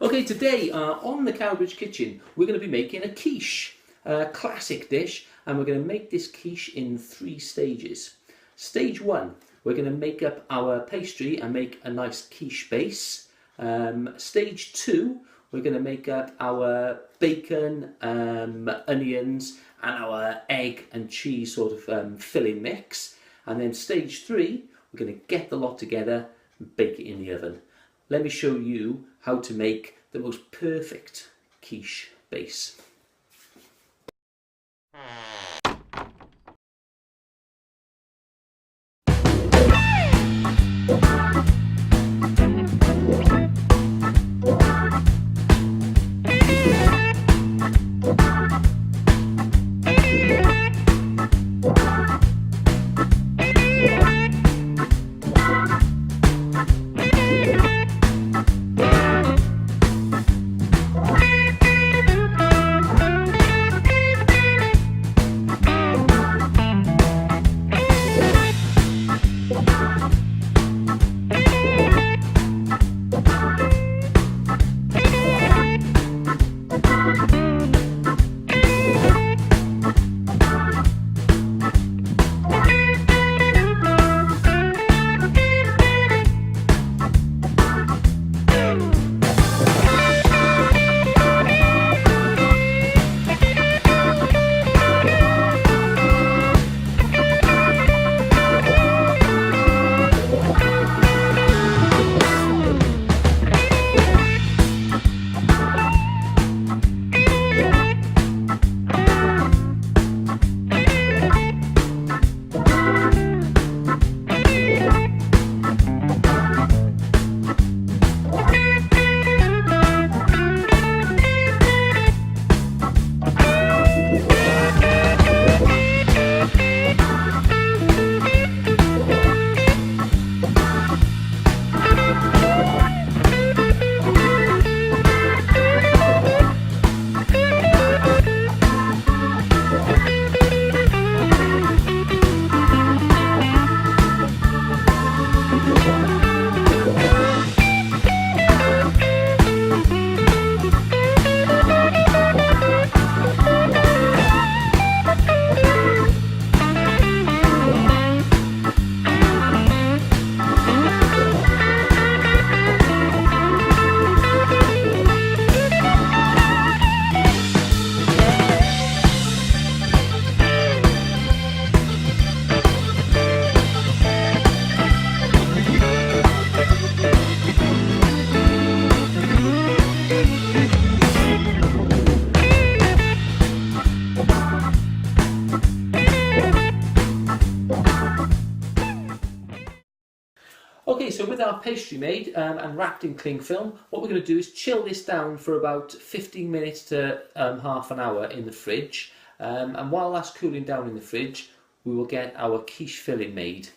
Okay, today on the Cowbridge Kitchen, we're going to be making a quiche, a classic dish, and we're going to make this quiche in 3 stages. Stage 1, we're going to make up our pastry and make a nice quiche base. Stage 2, we're going to make up our bacon, onions, and our egg and cheese sort of filling mix. And then stage 3, we're going to get the lot together and bake it in the oven. Let me show you how to make the most perfect quiche base. Okay, so with our pastry made and wrapped in cling film, what we're going to do is chill this down for about 15 minutes to half an hour in the fridge. And while that's cooling down in the fridge, we will get our quiche filling made.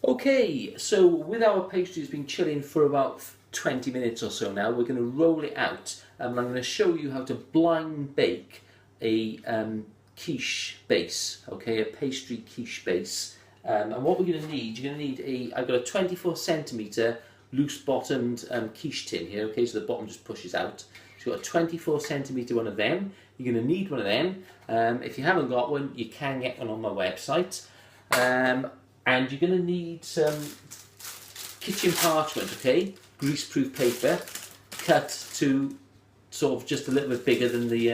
Okay, so with our pastries been chilling for about 20 minutes or so now, we're going to roll it out, and I'm going to show you how to blind bake a quiche base, okay, a pastry quiche base. And what we're going to need, you're going to need I've got a 24 centimetre loose bottomed quiche tin here, okay, so the bottom just pushes out. So you've got a 24 centimetre one of them. You're going to need one of them. If you haven't got one, you can get one on my website. And you're going to need some kitchen parchment, okay, greaseproof paper, cut to sort of just a little bit bigger than the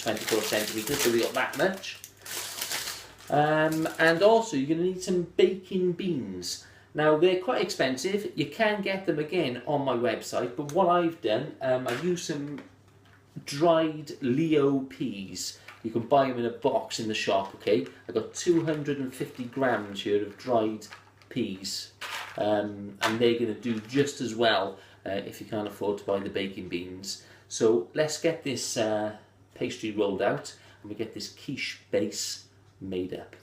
24 centimetres, so we got that much. And also you're going to need some baking beans. Now they're quite expensive. You can get them again on my website, but what I've done, I've used some dried Leo peas. You can buy them in a box in the shop, okay? I've got 250 grams here of dried peas, and they're going to do just as well if you can't afford to buy the baking beans. So let's get this pastry rolled out and we get this quiche base made up.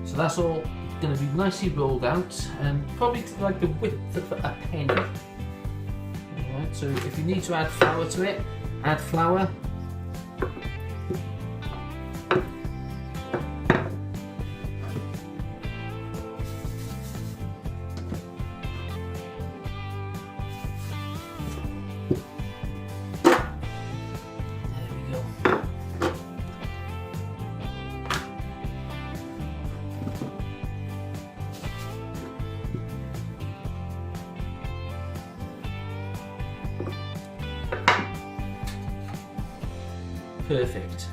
So that's all going to be nicely rolled out, and probably to like the width of a penny. Alright, so if you need to add flour to it, add flour. Perfect.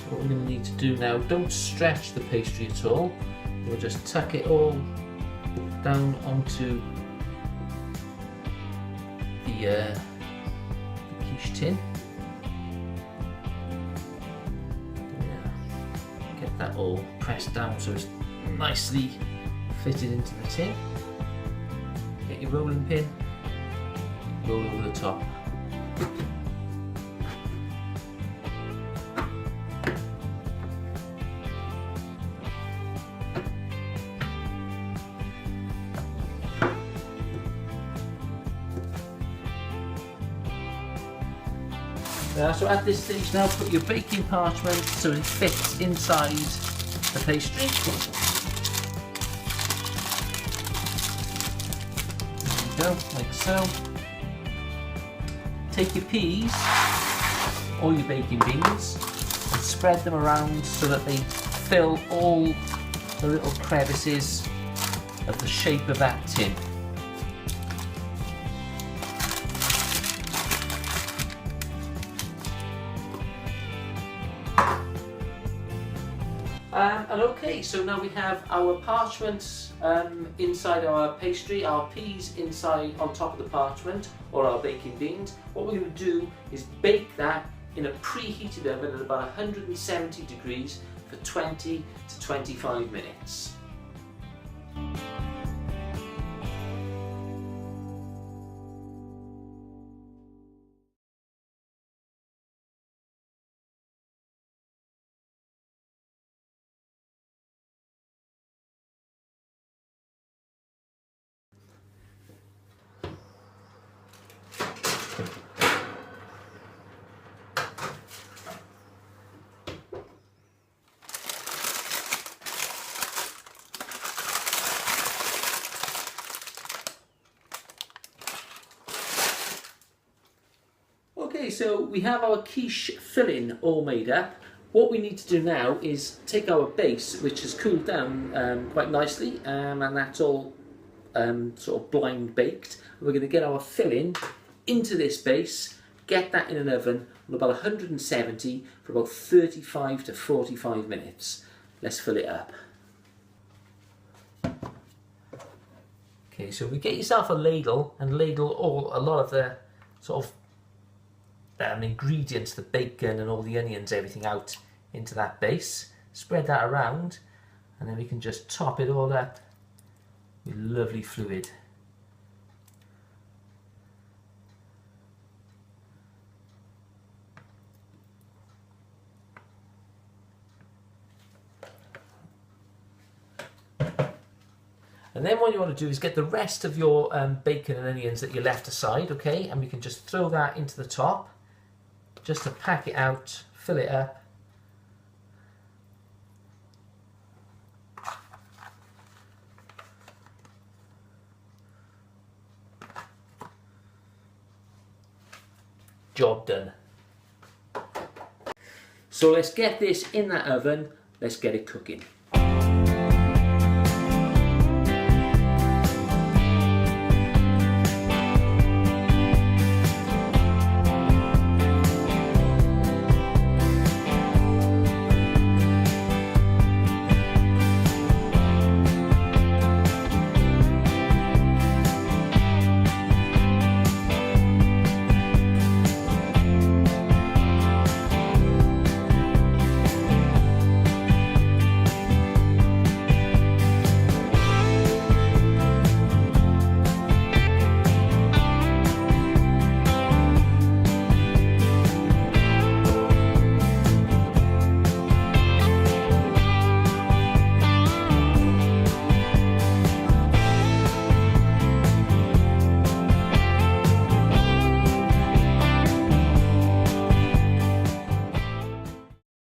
What we're going to need to do now, don't stretch the pastry at all. We'll just tuck it all down onto the quiche tin. Yeah. Get that all pressed down so it's nicely fitted into the tin. Get your rolling pin, roll over the top. So at this stage now, put your baking parchment so it fits inside the pastry. Go, like so. Take your peas or your baking beans and spread them around so that they fill all the little crevices of the shape of that tin. And okay, so now we have our parchment inside our pastry, our peas inside on top of the parchment, or our baking beans. What we're going to do is bake that in a preheated oven at about 170 degrees for 20 to 25 minutes. Okay, so we have our quiche filling all made up. What we need to do now is take our base, which has cooled down quite nicely, and that's all sort of blind baked. We're going to get our filling into this base, get that in an oven on about 170 for about 35 to 45 minutes. Let's fill it up. Okay, so we get yourself a ladle and ladle a lot of the sort of ingredients, the bacon and all the onions, everything out into that base. Spread that around, and then we can just top it all up with lovely fluid. And then what you want to do is get the rest of your bacon and onions that you left aside, okay? And we can just throw that into the top, just to pack it out, fill it up. Job done. So let's get this in that oven, let's get it cooking.